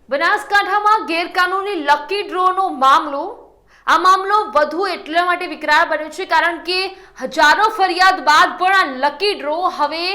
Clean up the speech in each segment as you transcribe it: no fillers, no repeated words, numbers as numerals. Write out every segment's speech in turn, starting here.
બનાસકાંઠામાં ગેરકાનૂની લકી ડ્રોનો મામલો વધુ એટલા માટે વિકરાળ બન્યો છે કારણ કે હજારો ફરિયાદ બાદ પણ આ લકી ડ્રો હવે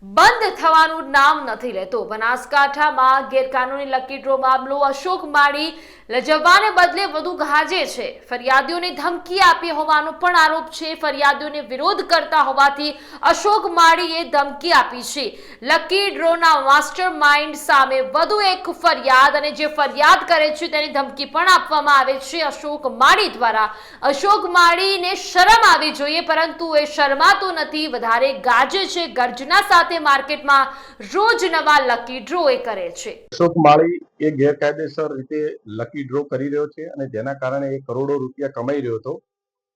બંધ થવાનું નામ નથી લેતો। બનાસકાંઠામાં ગેરકાનૂની લકી ડ્રો મામલો અશોક માળી લજવવાને બદલે વધુ ગાજે છે। ફરિયાદીઓને ધમકી આપી હોવાનો પણ આરોપ છે। ફરિયાદીઓને વિરોધ કરતા હોવાથી અશોક માળીએ ધમકી આપી છે। લકી ડ્રોના માસ્ટર માઇન્ડ સામે વધુ એક ફરિયાદ અને જે ફરિયાદ કરે છે તેની ધમકી પણ આપવામાં આવે છે અશોક માળી દ્વારા। અશોક માળીને શરમ આવી જોઈએ પરંતુ એ શરમાતો નથી, વધારે ગાજે છે। ગર્જના સાથે માર્કેટમાં રોજ નવા લકી ડ્રો એ કરે છે। અશોક માળી એ ગેરકાયદેસર રીતે લકી ડ્રો કરી રહ્યો છે અને જેના કારણે એ કરોડો રૂપિયા કમાઈ રહ્યો હતો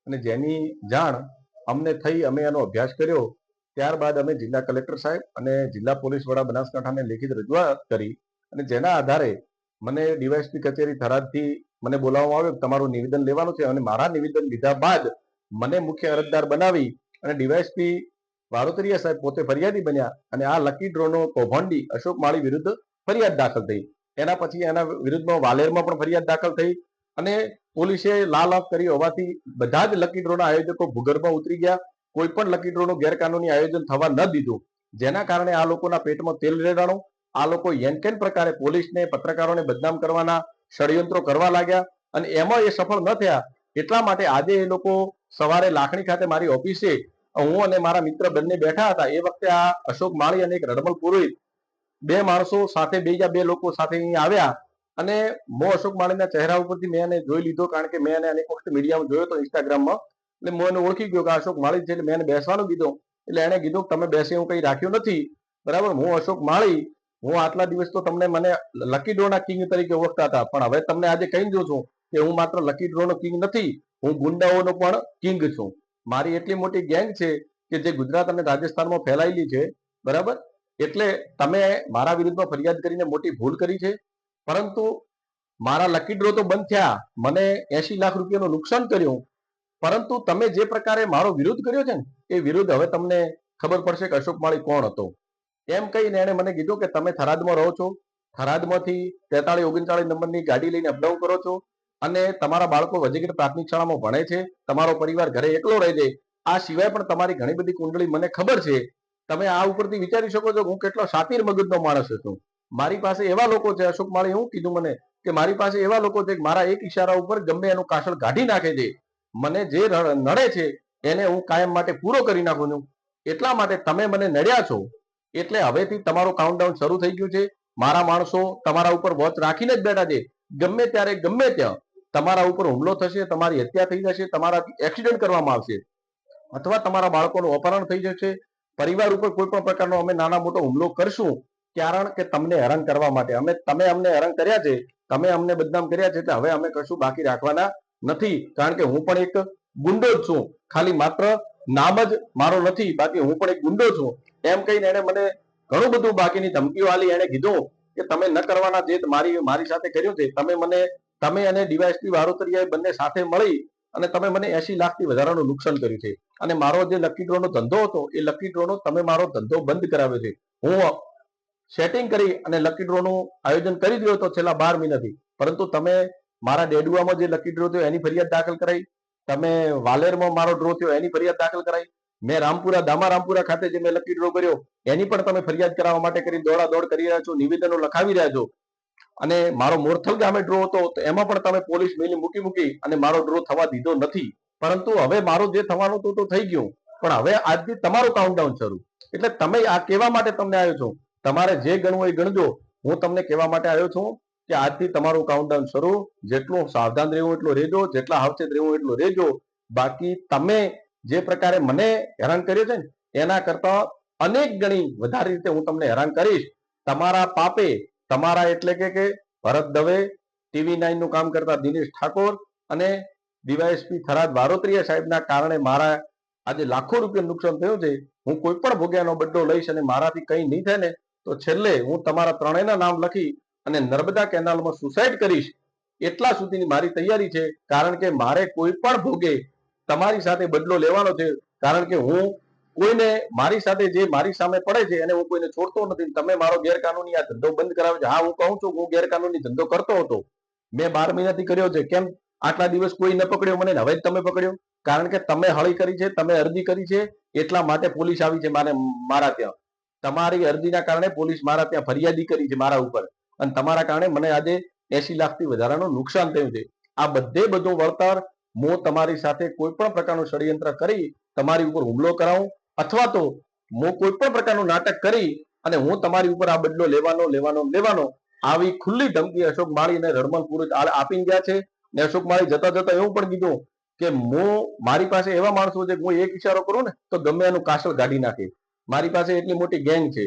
અને જેની જાણ અમને થઈ, અમે એનો અભ્યાસ કર્યો। ત્યારબાદ અમે જિલ્લા કલેક્ટર સાહેબ અને જિલ્લા પોલીસ વડા બનાસકાંઠાને લેખિત રજૂઆત કરી અને જેના આધારે મને ડીવાયએસપી કચેરી થરાદથી મને બોલાવવામાં આવ્યો કે તમારું નિવેદન લેવાનું છે અને મારા નિવેદન લીધા બાદ મને મુખ્ય અરજદાર બનાવી અને ડીવાયએસપી વારોતરિયા સાહેબ પોતે ફરિયાદી બન્યા અને આ લકી ડ્રોનો કૌભાંડી અશોક માળી વિરુદ્ધ ફરિયાદ દાખલ થઈ। એના પછી એના વિરુદ્ધમાં વાલેરમાં પણ ફરિયાદ દાખલ થઈ અને પોલીસે લાલ કરી હોવાથી બધા જ લકી ડ્રોના આયોજકો ભૂગર્ભમાં ઉતરી ગયા। કોઈ પણ લકી ડ્રોનું ગેરકાનૂની આયોજન થવા ન દીધું, જેના કારણે આ લોકોના પેટમાં તેલ રેડાણું। આ લોકો યેનકેન પ્રકારે પોલીસને, પત્રકારોને બદનામ કરવાના ષડયંત્રો કરવા લાગ્યા અને એમાં એ સફળ ન થયા। એટલા માટે આજે એ લોકો સવારે લાખણી ખાતે મારી ઓફિસે હું અને મારા મિત્ર બંને બેઠા હતા। એ વખતે આ અશોક માળી અને એક રડમલ પુરોહિત બે માણસો સાથે બે લોકો સાથે અહીંયા આવ્યા અને મો અશોક માળીના ચહેરા ઉપરથી મેં એને જોઈ લીધો, કારણ કે મેં એને અનેક વખત મીડિયામાં જોયો હતો, ઇન્સ્ટાગ્રામમાં, એટલે હું એને ઓળખી ગયો કે અશોક માળી છે। એટલે મેં એને બેસવાનું કીધું એટલે એને કીધું તમે બેસે, હું કઈ રાખ્યું નથી, બરાબર। હું અશોક માળી, હું આટલા દિવસ તો તમને મને લકી ડ્રોના કિંગ તરીકે ઓળખતા હતા, પણ હવે તમને આજે કહી દઉં છું કે હું માત્ર લકી ડ્રોનો કિંગ નથી, હું ગુંડાઓનો પણ કિંગ છું। મારી એટલી મોટી ગેંગ છે કે જે ગુજરાત અને રાજસ્થાનમાં ફેલાયેલી છે, બરાબર। એટલે તમે મારા વિરુદ્ધમાં ફરિયાદ કરીને મોટી ભૂલ કરી છે, પરંતુ મારા લકી ડ્રો તો બંધ થયા, મને 80 લાખ રૂપિયાનું નુકસાન કર્યું, પરંતુ તમે જે પ્રકારે મારો વિરોધ કર્યો છે ને એ વિરોધ હવે તમને ખબર પડશે કે અશોક માળી કોણ હતો। એમ કહીને એને મને કીધું કે તમે થરાદમાં રહો છો, થરાદમાંથી 4339 નંબરની ગાડી લઈને અપડાઉન કરો છો અને તમારા બાળકો વજીગઢ પ્રાથમિક શાળામાં ભણે છે, તમારો પરિવાર ઘરે એકલો રહે છે, આ સિવાય પણ તમારી ઘણી બધી કુંડળી મને ખબર છે। તમે આ ઉપરથી વિચારી શકો છો હું કેટલો શાતીર મગજનો માણસ છું। મારી પાસે એવા લોકો છે, અશોક માળી એવું કીધું મને કે મારી પાસે એવા લોકો છે કે મારા એક ઈશારા ઉપર ગમે એનું કાસળ કાઢી નાખે છે, મને જે નડે છે એને હું કાયમ માટે પૂરો કરી નાખું છું। એટલા માટે તમે મને નડ્યા છો એટલે હવેથી તમારું કાઉન્ટડાઉન શરૂ થઈ ગયું છે। મારા માણસો તમારા ઉપર વોચ રાખીને જ બેઠા છે, ગમે ત્યારે ગમે ત્યાં તમારા ઉપર હુમલો થશે, તમારી હત્યા થઈ જશે, તમારાથી એક્સિડન્ટ કરવામાં આવશે અથવા તમારા બાળકોનું અપહરણ થઈ જશે, પરિવાર ઉપર કોઈ પણ પ્રકારનો અમે નાના મોટો હુમલો કરશું, કારણ કે તમને હેરાન કરવા માટે। તમે અમને હેરાન કર્યા છે, તમે અમને બદનામ કર્યા છે, એટલે હવે અમે કશું બાકી રાખવાના નથી, કારણ કે હું પણ એક ગુંડો જ છું, ખાલી માત્ર નામ જ મારો નથી, બાકી હું પણ એક ગુંડો છું। એમ કહીને એને મને ઘણું બધું બાકીની ધમકીઓ આલી। એને કીધું કે તમે ન કરવાના જે મારી સાથે કર્યું છે, તમે અને ડીવાયએસપી વારોતરિયાએ બંને સાથે મળી અને તમે મને 80 લાખથી વધારાનું નુકસાન કર્યું છે અને મારો જે લકી ડ્રોનો ધંધો હતો એ લકી ડ્રોનો તમે મારો ધંધો બંધ કરાવ્યો છે। હું સેટિંગ કરી અને લકી ડ્રોનું આયોજન કરી દીધું હતો છેલ્લા 12 મહિનાથી, પરંતુ તમે મારા ડેડુઆમાં જે લકી ડ્રો થયો એની ફરિયાદ દાખલ કરાઈ, તમે વાલેરમાં મારો ડ્રો થયો એની ફરિયાદ દાખલ કરાઈ, મેં રામપુરા ખાતે જે મેં લકી ડ્રો કર્યો એની પણ તમે ફરિયાદ કરાવવા માટે કરી દોડાદોડ કરી રહ્યા છો, નિવેદનો લખાવી રહ્યા છો। અને મારો મોરથલ ગામે ડ્રો હતો તો એમાં પણ તમે પોલીસ મેલી મૂકી અને મારો ડ્રો થવા દીધો નથી, પરંતુ હવે મારો જે થવાનું હતું તો થઈ ગયું, પણ હવે આજથી તમારું કાઉન્ટડાઉન શરૂ। એટલે તમે આ કહેવા માટે તમને આવ્યો છું, તમારે જે ગણવું એ ગણજો, હું તમને કહેવા માટે આવ્યો છું કે આજથી તમારું કાઉન્ટડાઉન શરૂ। જેટલું સાવધાન રહેવું એટલું રહેજો, જેટલા સાવચેત રહેવું એટલું રહેજો, બાકી તમે જે પ્રકારે મને હેરાન કર્યો છે ને એના કરતા અનેક ગણી વધારે રીતે હું તમને હેરાન કરીશ। તમારા પાપે, તમારા એટલે કે ભરત દવે, TV9 નું કામ કરતા દિનેશ ઠાકોર અને ડીવાયએસપી થરાદ વારોતરિયા સાહેબના કારણે મારા આજે લાખો રૂપિયા નુકસાન થયું છે। હું કોઈ પણ ભોગ્યાનો બદલો લઈશ અને મારાથી કંઈ નહીં થાય ને તો છેલ્લે હું તમારા ત્રણેયના નામ લખી અને નર્મદા કેનાલમાં સુસાઇડ કરીશ, એટલા સુધીની મારી તૈયારી છે। કારણ કે મારે કોઈ પણ ભોગે તમારી સાથે બદલો લેવાનો છે, કારણ કે હું કોઈને મારી સાથે જે મારી સામે પડે છે એને હું કોઈને છોડતો નથી. તમે મારો ગેરકાનૂની આ ધંધો બંધ કરાવ્યો છે. હા, હું કહું છું હું ગેરકાનૂની ધંધો કરતો હતો, મેં 12 મહિનાથી કર્યો છે. કેમ આટલા દિવસ કોઈ ન પકડ્યો મને, હવે જ તમે પકડ્યો? કારણ કે તમે હળી કરી છે, તમે અરજી કરી છે, એટલા માટે પોલીસ આવી છે મારા ત્યાં. તમારી અરજીના કારણે પોલીસ મારા ત્યાં ફરિયાદી કરી છે મારા ઉપર, અને તમારા કારણે મને આજે 80 લાખથી વધારાનું નુકસાન થયું છે. આ બધું વળતર હું તમારી સાથે કોઈ પણ પ્રકારનું ષડયંત્ર કરી તમારી ઉપર હુમલો કરાવું, અથવા તો હું કોઈ પણ પ્રકારનું નાટક કરી અને હું તમારી ઉપર આ બદલો લેવાનો આવી ખુલ્લી ધમકી અશોક માળી અને રડમલ પુરુષ આપીને ગયા છે. ને અશોક માળી જતા એવું પણ કીધું કે મારી પાસે એવા માણસો છે કે હું એક ઈશારો કરું ને તો ગમે એનું કાસળ કાઢી નાખે. મારી પાસે એટલી મોટી ગેંગ છે,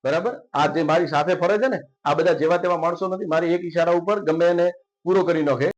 બરાબર. આ જે મારી સાથે ફરે છે ને, આ બધા જેવા તેવા માણસો નથી. મારી એક ઈશારા ઉપર ગમે એને પૂરો કરી નાખે.